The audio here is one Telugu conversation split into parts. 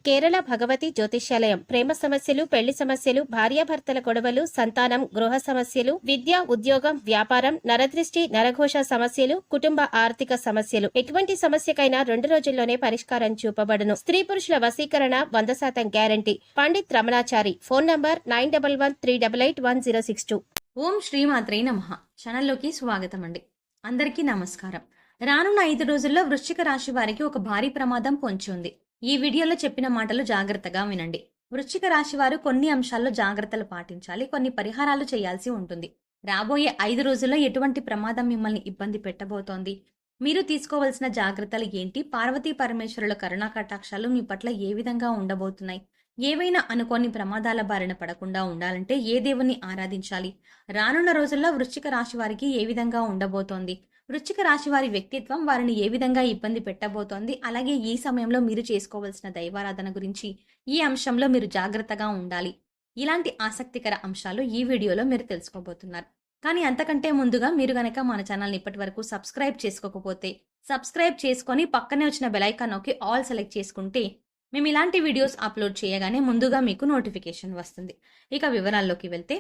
కేరళ భగవతి జ్యోతిష్యాలయం ప్రేమ సమస్యలు, పెళ్లి సమస్యలు, భార్యాభర్తల గొడవలు, సంతానం, గృహ సమస్యలు, విద్య, ఉద్యోగం, వ్యాపారం, నరదృష్టి, నరఘోష సమస్యలు, కుటుంబ ఆర్థిక సమస్యలు, ఎటువంటి సమస్యకైనా 2 రోజుల్లోనే పరిష్కారం చూపబడును. స్త్రీ పురుషుల వశీకరణ 100% guarantee. Pandit Ramanachari. Phone number 9113881062. ఓం శ్రీమాత్రే నమః. ఛానల్లోకి స్వాగతం అండి. అందరికీ నమస్కారం. రానున్న 5 రోజుల్లో వృశ్చిక రాశి వారికి ఒక భారీ ప్రమాదం పొంచి ఉంది. ఈ వీడియోలో చెప్పిన మాటలు జాగ్రత్తగా వినండి. వృశ్చిక రాశి వారు కొన్ని అంశాల్లో జాగ్రత్తలు పాటించాలి, కొన్ని పరిహారాలు చేయాల్సి ఉంటుంది. రాబోయే 5 రోజుల్లో ఎటువంటి ప్రమాదం మిమ్మల్ని ఇబ్బంది పెట్టబోతోంది, మీరు తీసుకోవాల్సిన జాగ్రత్తలు ఏంటి, పార్వతీ పరమేశ్వరుల కరుణా కటాక్షాలు మీ పట్ల ఏ విధంగా ఉండబోతున్నాయి, ఏవైనా అనుకోని ప్రమాదాల బారిన పడకుండా ఉండాలంటే ఏ దేవుణ్ణి ఆరాధించాలి, రానున్న రోజుల్లో వృశ్చిక రాశి వారికి ఏ విధంగా ఉండబోతోంది, వృశ్చిక రాశి వారి వ్యక్తిత్వం వారిని ఏ విధంగా ఇబ్బంది పెట్టబోతోంది, అలాగే ఈ సమయంలో మీరు చేసుకోవాల్సిన దైవారాధన గురించి, ఈ అంశంలో మీరు జాగ్రత్తగా ఉండాలి. ఇలాంటి ఆసక్తికర అంశాలు ఈ వీడియోలో మీరు తెలుసుకోబోతున్నారు. కానీ అంతకంటే ముందుగా మీరు గనక మన ఛానల్ని ఇప్పటి వరకు సబ్స్క్రైబ్ చేసుకోకపోతే సబ్స్క్రైబ్ చేసుకొని పక్కనే వచ్చిన బెల్ ఐకాన్ నొక్కి ఆల్ సెలెక్ట్ చేసుకుంటే మేము ఇలాంటి వీడియోస్ అప్లోడ్ చేయగానే ముందుగా మీకు నోటిఫికేషన్ వస్తుంది. ఇక వివరాల్లోకి వెళ్తే,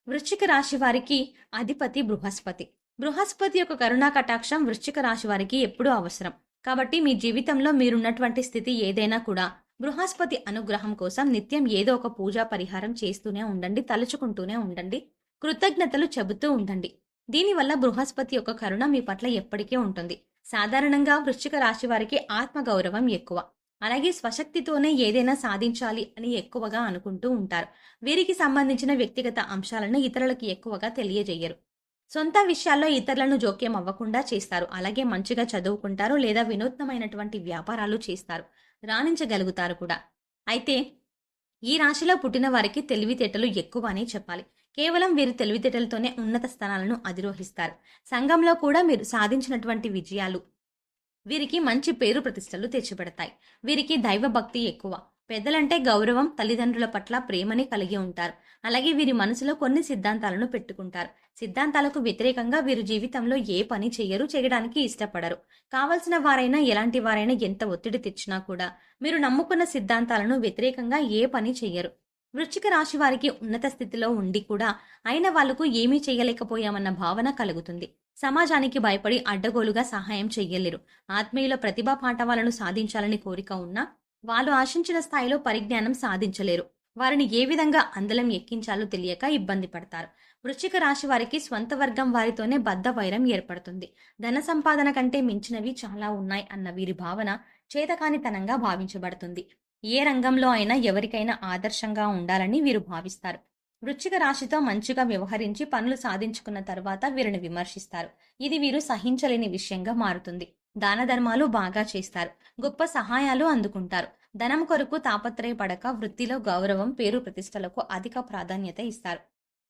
వృశ్చిక రాశి వారికి అధిపతి బృహస్పతి. బృహస్పతి యొక్క కరుణా కటాక్షం వృశ్చిక రాశి వారికి ఎప్పుడూ అవసరం. కాబట్టి మీ జీవితంలో మీరున్నటువంటి స్థితి ఏదైనా కూడా బృహస్పతి అనుగ్రహం కోసం నిత్యం ఏదో ఒక పూజా పరిహారం చేస్తూనే ఉండండి, తలుచుకుంటూనే ఉండండి, కృతజ్ఞతలు చెబుతూ ఉండండి. దీనివల్ల బృహస్పతి యొక్క కరుణ మీ పట్ల ఎప్పటికీ ఉంటుంది. సాధారణంగా వృశ్చిక రాశి వారికి ఆత్మగౌరవం ఎక్కువ, అలాగే స్వశక్తితోనే ఏదైనా సాధించాలి అని ఎక్కువగా అనుకుంటూ ఉంటారు. వీరికి సంబంధించిన వ్యక్తిగత అంశాలను ఇతరులకు ఎక్కువగా తెలియజేయరు. సొంత విషయాల్లో ఇతరులను జోక్యం అవ్వకుండా చేస్తారు. అలాగే మంచిగా చదువుకుంటారు లేదా వినూత్నమైనటువంటి వ్యాపారాలు చేస్తారు, రాణించగలుగుతారు కూడా. అయితే ఈ రాశిలో పుట్టిన వారికి తెలివితేటలు ఎక్కువ అని చెప్పాలి. కేవలం వీరు తెలివితేటలతోనే ఉన్నత స్థానాలను అధిరోహిస్తారు. సంఘంలో కూడా మీరు సాధించినటువంటి విజయాలు వీరికి మంచి పేరు ప్రతిష్టలు తెచ్చిపెడతాయి. వీరికి దైవభక్తి ఎక్కువ, పెద్దలంటే గౌరవం, తల్లిదండ్రుల పట్ల ప్రేమని కలిగి ఉంటారు. అలాగే వీరి మనసులో కొన్ని సిద్ధాంతాలను పెట్టుకుంటారు. సిద్ధాంతాలకు వ్యతిరేకంగా వీరు జీవితంలో ఏ పని చెయ్యరు, చేయడానికి ఇష్టపడరు. కావలసిన వారైనా ఎలాంటి వారైనా ఎంత ఒత్తిడి తెచ్చినా కూడా మీరు నమ్ముకున్న సిద్ధాంతాలను వ్యతిరేకంగా ఏ పని చెయ్యరు. వృశ్చిక రాశి వారికి ఉన్నత స్థితిలో ఉండి కూడా అయిన వాళ్లకు ఏమీ చేయలేకపోయామన్న భావన కలుగుతుంది. సమాజానికి భయపడి అడ్డగోలుగా సహాయం చెయ్యలేరు. ఆత్మీయుల ప్రతిభా పాఠవాలను సాధించాలని కోరిక ఉన్నా వాళ్ళు ఆశించిన స్థాయిలో పరిజ్ఞానం సాధించలేరు. వారిని ఏ విధంగా అందలం ఎక్కించాలో తెలియక ఇబ్బంది పడతారు. వృశ్చిక రాశి వారికి స్వంత వర్గం వారితోనే బద్ధ వైరం ఏర్పడుతుంది. ధన సంపాదన కంటే మించినవి చాలా ఉన్నాయి అన్న వీరి భావన చేతకానితనంగా భావించబడుతుంది. ఏ రంగంలో అయినా ఎవరికైనా ఆదర్శంగా ఉండాలని వీరు భావిస్తారు. వృశ్చిక రాశితో మంచిగా వ్యవహరించి పనులు సాధించుకున్న తర్వాత వీరిని విమర్శిస్తారు. ఇది వీరు సహించలేని విషయంగా మారుతుంది. దాన ధర్మాలు బాగా చేస్తారు, గొప్ప సహాయాలు అందుకుంటారు. ధనం కొరకు తాపత్రయపడక వృత్తిలో గౌరవం, పేరు ప్రతిష్టలకు అధిక ప్రాధాన్యత ఇస్తారు.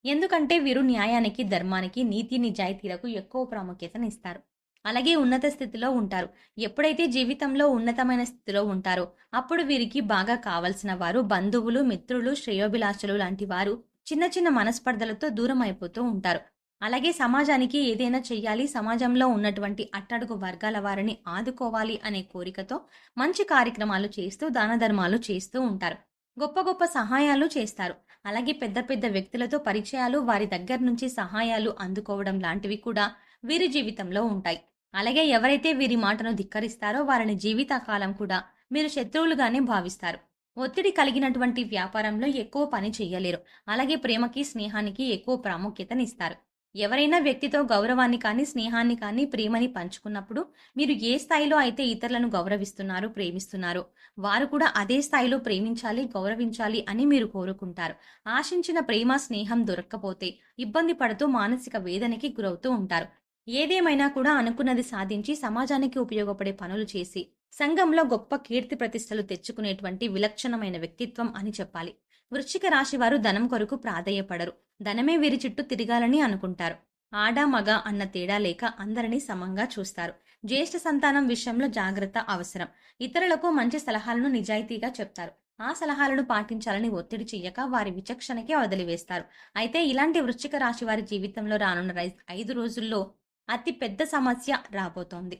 ఎందుకంటే వీరు న్యాయానికి, ధర్మానికి, నీతి నిజాయితీలకు ఎక్కువ ప్రాముఖ్యతనిస్తారు. అలాగే ఉన్నత స్థితిలో ఉంటారు. ఎప్పుడైతే జీవితంలో ఉన్నతమైన స్థితిలో ఉంటారో అప్పుడు వీరికి బాగా కావలసిన వారు బంధువులు, మిత్రులు, శ్రేయోభిలాషులు లాంటి వారు చిన్న చిన్న మనస్పర్ధలతో దూరం అయిపోతూ ఉంటారు. అలాగే సమాజానికి ఏదైనా చెయ్యాలి, సమాజంలో ఉన్నటువంటి అట్టడుగు వర్గాల వారిని ఆదుకోవాలి అనే కోరికతో మంచి కార్యక్రమాలు చేస్తూ దాన ధర్మాలు చేస్తూ ఉంటారు. గొప్ప గొప్ప సహాయాలు చేస్తారు. అలాగే పెద్ద పెద్ద వ్యక్తులతో పరిచయాలు, వారి దగ్గర నుంచి సహాయాలు అందుకోవడం లాంటివి కూడా వీరి జీవితంలో ఉంటాయి. అలాగే ఎవరైతే వీరి మాటను ధిక్కరిస్తారో వారిని జీవితకాలం కూడా మీరు శత్రువులుగానే భావిస్తారు. ఒత్తిడి కలిగినటువంటి వ్యాపారంలో ఎక్కువ పని చెయ్యలేరు. అలాగే ప్రేమకి, స్నేహానికి ఎక్కువ ప్రాముఖ్యతనిస్తారు. ఎవరైనా వ్యక్తితో గౌరవాన్ని కానీ, స్నేహాన్ని కానీ, ప్రేమని పంచుకున్నప్పుడు మీరు ఏ స్థాయిలో అయితే ఇతరులను గౌరవిస్తున్నారో, ప్రేమిస్తున్నారో వారు కూడా అదే స్థాయిలో ప్రేమించాలి, గౌరవించాలి అని మీరు కోరుకుంటారు. ఆశించిన ప్రేమ, స్నేహం దొరక్కపోతే ఇబ్బంది పడుతూ మానసిక వేదనకి గురవుతూ ఉంటారు. ఏదేమైనా కూడా అనుకున్నది సాధించి సమాజానికి ఉపయోగపడే పనులు చేసి సంఘంలో గొప్ప కీర్తి ప్రతిష్టలు తెచ్చుకునేటువంటి విలక్షణమైన వ్యక్తిత్వం అని చెప్పాలి. వృశ్చిక రాశి వారు ధనం కొరకు ప్రాధేయపడరు. ధనమే వీరి చుట్టూ తిరగాలని అనుకుంటారు. ఆడ మగ అన్న తేడా లేక అందరినీ సమంగా చూస్తారు. జ్యేష్ఠ సంతానం విషయంలో జాగ్రత్త అవసరం. ఇతరులకు మంచి సలహాలను నిజాయితీగా చెప్తారు. ఆ సలహాలను పాటించాలని ఒత్తిడి చెయ్యక వారి విచక్షణకే వదిలివేస్తారు. అయితే ఇలాంటి వృశ్చిక రాశి వారి జీవితంలో రానున్న 5 రోజుల్లో అతి పెద్ద సమస్య రాబోతోంది.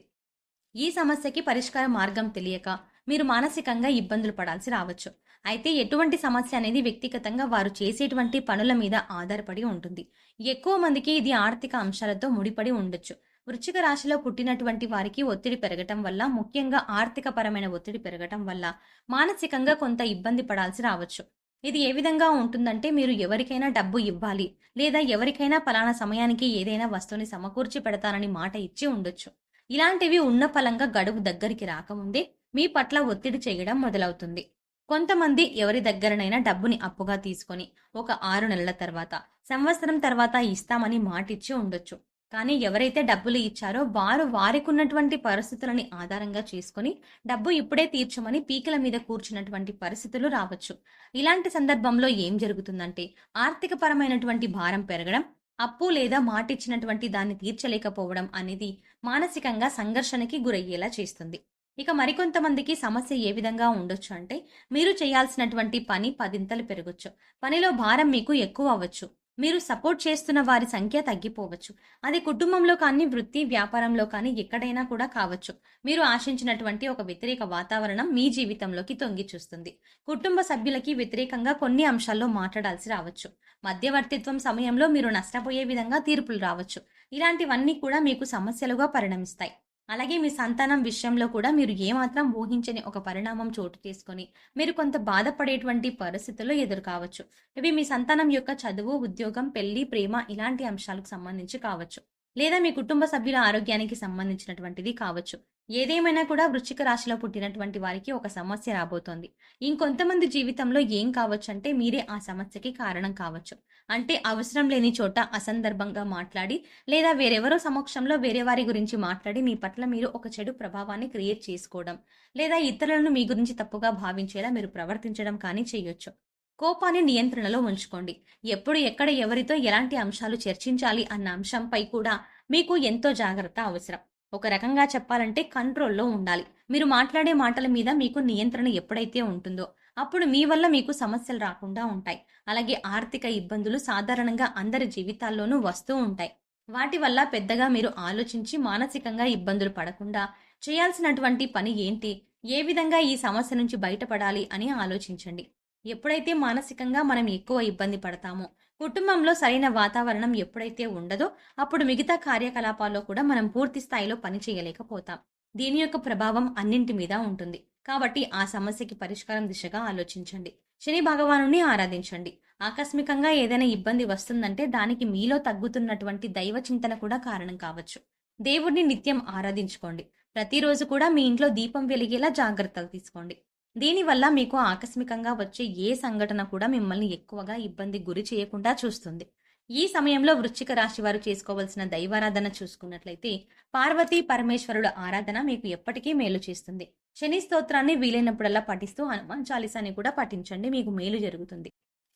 ఈ సమస్యకి పరిష్కార మార్గం తెలియక మీరు మానసికంగా ఇబ్బందులు పడాల్సి రావచ్చు. అయితే ఎటువంటి సమస్య అనేది వ్యక్తిగతంగా వారు చేసేటువంటి పనుల మీద ఆధారపడి ఉంటుంది. ఎక్కువ మందికి ఇది ఆర్థిక అంశాలతో ముడిపడి ఉండొచ్చు. వృశ్చిక రాశిలో పుట్టినటువంటి వారికి ఒత్తిడి పెరగటం వల్ల, ముఖ్యంగా ఆర్థిక పరమైన ఒత్తిడి పెరగటం వల్ల మానసికంగా కొంత ఇబ్బంది పడాల్సి రావచ్చు. ఇది ఏ విధంగా ఉంటుందంటే, మీరు ఎవరికైనా డబ్బు ఇవ్వాలి లేదా ఎవరికైనా పలానా సమయానికి ఏదైనా వస్తువుని సమకూర్చి పెడతానని మాట ఇచ్చి ఉండొచ్చు. ఇలాంటివి ఉన్న ఫలంగా గడువు దగ్గరికి రాకముందే మీ పట్ల ఒత్తిడి చేయడం మొదలవుతుంది. కొంతమంది ఎవరి దగ్గరనైనా డబ్బుని అప్పుగా తీసుకొని ఒక 6 నెలల తర్వాత, సంవత్సరం తర్వాత ఇస్తామని మాటిచ్చి ఉండొచ్చు. కానీ ఎవరైతే డబ్బులు ఇచ్చారో వారు వారికున్నటువంటి పరిస్థితులని ఆధారంగా చేసుకొని డబ్బు ఇప్పుడే తీర్చమని పీకల మీద కూర్చున్నటువంటి పరిస్థితులు రావచ్చు. ఇలాంటి సందర్భంలో ఏం జరుగుతుందంటే, ఆర్థిక పరమైనటువంటి భారం పెరగడం, అప్పు లేదా మాటిచ్చినటువంటి దాన్ని తీర్చలేకపోవడం అనేది మానసికంగా సంఘర్షణకి గురయ్యేలా చేస్తుంది. ఇక మరికొంతమందికి సమస్య ఏ విధంగా ఉండొచ్చు అంటే, మీరు చేయాల్సినటువంటి పని పదింతలు పెరగొచ్చు. పనిలో భారం మీకు ఎక్కువ అవ్వచ్చు. మీరు సపోర్ట్ చేస్తున్న వారి సంఖ్య తగ్గిపోవచ్చు. అది కుటుంబంలో కానీ, వృత్తి వ్యాపారంలో కానీ ఎక్కడైనా కూడా కావచ్చు. మీరు ఆశించినటువంటి ఒక వ్యతిరేక వాతావరణం మీ జీవితంలోకి తొంగి చూస్తుంది. కుటుంబ సభ్యులకి వ్యతిరేకంగా కొన్ని అంశాల్లో మాట్లాడాల్సి రావచ్చు. మధ్యవర్తిత్వం సమయంలో మీరు నష్టపోయే విధంగా తీర్పులు రావచ్చు. ఇలాంటివన్నీ కూడా మీకు సమస్యలుగా పరిణమిస్తాయి. అలాగే మీ సంతానం విషయంలో కూడా మీరు ఏమాత్రం ఊహించని ఒక పరిణామం చోటు చేసుకొని మీరు కొంత బాధపడేటువంటి పరిస్థితుల్లో ఎదురు కావచ్చు. ఇవి మీ సంతానం యొక్క చదువు, ఉద్యోగం, పెళ్లి, ప్రేమ ఇలాంటి అంశాలకు సంబంధించి కావచ్చు. లేదా మీ కుటుంబ సభ్యుల ఆరోగ్యానికి సంబంధించినటువంటిది కావచ్చు. ఏదేమైనా కూడా వృశ్చిక రాశిలో పుట్టినటువంటి వారికి ఒక సమస్య రాబోతోంది. ఇంకొంతమంది జీవితంలో ఏం కావచ్చు అంటే, మీరే ఆ సమస్యకి కారణం కావచ్చు. అంటే అవసరం లేని చోట అసందర్భంగా మాట్లాడి లేదా వేరెవరో సమక్షంలో వేరే వారి గురించి మాట్లాడి మీ పట్ల మీరు ఒక చెడు ప్రభావాన్ని క్రియేట్ చేసుకోవడం, లేదా ఇతరులను మీ గురించి తప్పుగా భావించేలా మీరు ప్రవర్తించడం కానీ చేయొచ్చు. కోపాన్ని నియంత్రణలో ఉంచుకోండి. ఎప్పుడు ఎక్కడ ఎవరితో ఎలాంటి అంశాలు చర్చించాలి అన్న అంశంపై కూడా మీకు ఎంతో జాగ్రత్త అవసరం. ఒక రకంగా చెప్పాలంటే కంట్రోల్లో ఉండాలి. మీరు మాట్లాడే మాటల మీద మీకు నియంత్రణ ఎప్పుడైతే ఉంటుందో అప్పుడు మీ వల్ల మీకు సమస్యలు రాకుండా ఉంటాయి. అలాగే ఆర్థిక ఇబ్బందులు సాధారణంగా అందరి జీవితాల్లోనూ వస్తూ ఉంటాయి. వాటి వల్ల పెద్దగా మీరు ఆలోచించి మానసికంగా ఇబ్బందులు పడకుండా చేయాల్సినటువంటి పని ఏంటి, ఏ విధంగా ఈ సమస్య నుంచి బయటపడాలి అని ఆలోచించండి. ఎప్పుడైతే మానసికంగా మనం ఎక్కువ ఇబ్బంది పడతామో, కుటుంబంలో సరైన వాతావరణం ఎప్పుడైతే ఉండదో అప్పుడు మిగతా కార్యకలాపాల్లో కూడా మనం పూర్తి స్థాయిలో పని చేయలేకపోతాం. దీని యొక్క ప్రభావం అన్నింటి మీద ఉంటుంది. కాబట్టి ఆ సమస్యకి పరిష్కారం దిశగా ఆలోచించండి. శని భగవానుని ఆరాధించండి. ఆకస్మికంగా ఏదైనా ఇబ్బంది వస్తుందంటే దానికి మీలో తగ్గుతున్నటువంటి దైవ చింతన కూడా కారణం కావచ్చు. దేవుడిని నిత్యం ఆరాధించుకోండి. ప్రతిరోజు కూడా మీ ఇంట్లో దీపం వెలిగేలా జాగ్రత్తలు తీసుకోండి. దీనివల్ల మీకు ఆకస్మికంగా వచ్చే ఏ సంఘటన కూడా మిమ్మల్ని ఎక్కువగా ఇబ్బంది గురి చేయకుండా చూస్తుంది. ఈ సమయంలో వృశ్చిక రాశి వారు చేసుకోవాల్సిన దైవారాధన చూసుకున్నట్లయితే, పార్వతీ పరమేశ్వరుల ఆరాధన మీకు ఎప్పటికీ మేలు చేస్తుంది. శని స్తోత్రాన్ని వీలైనప్పుడల్లా పఠిస్తూ హనుమాన్ చాలీసాని కూడా పఠించండి, మీకు మేలు జరుగుతుంది.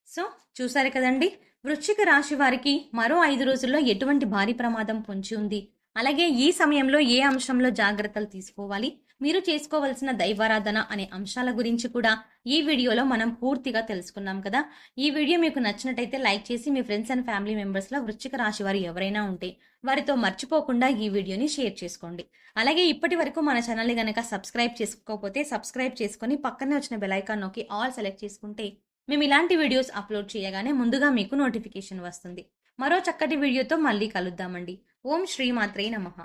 సో చూసారు కదండి, వృశ్చిక రాశి వారికి మరో 5 రోజుల్లో ఎటువంటి భారీ ప్రమాదం పొంచి ఉంది, అలాగే ఈ సమయంలో ఏ అంశంలో జాగ్రత్తలు తీసుకోవాలి, మీరు చేసుకోవాల్సిన దైవారాధన అనే అంశాల గురించి కూడా ఈ వీడియోలో మనం పూర్తిగా తెలుసుకున్నాం కదా. ఈ వీడియో మీకు నచ్చినట్టయితే లైక్ చేసి మీ ఫ్రెండ్స్ అండ్ ఫ్యామిలీ మెంబర్స్లో వృశ్చిక రాశి వారు ఎవరైనా ఉంటే వారితో మర్చిపోకుండా ఈ వీడియోని షేర్ చేసుకోండి. అలాగే ఇప్పటి వరకు మన ఛానల్ని గనక సబ్స్క్రైబ్ చేసుకోకపోతే సబ్స్క్రైబ్ చేసుకొని పక్కనే వచ్చిన బెల్ ఐకాన్ నొక్కి ఆల్ సెలెక్ట్ చేసుకుంటే మేము ఇలాంటి వీడియోస్ అప్లోడ్ చేయగానే ముందుగా మీకు నోటిఫికేషన్ వస్తుంది. మరో చక్కటి వీడియోతో మళ్ళీ కలుద్దామండి. ఓం శ్రీ మాత్రే నమః.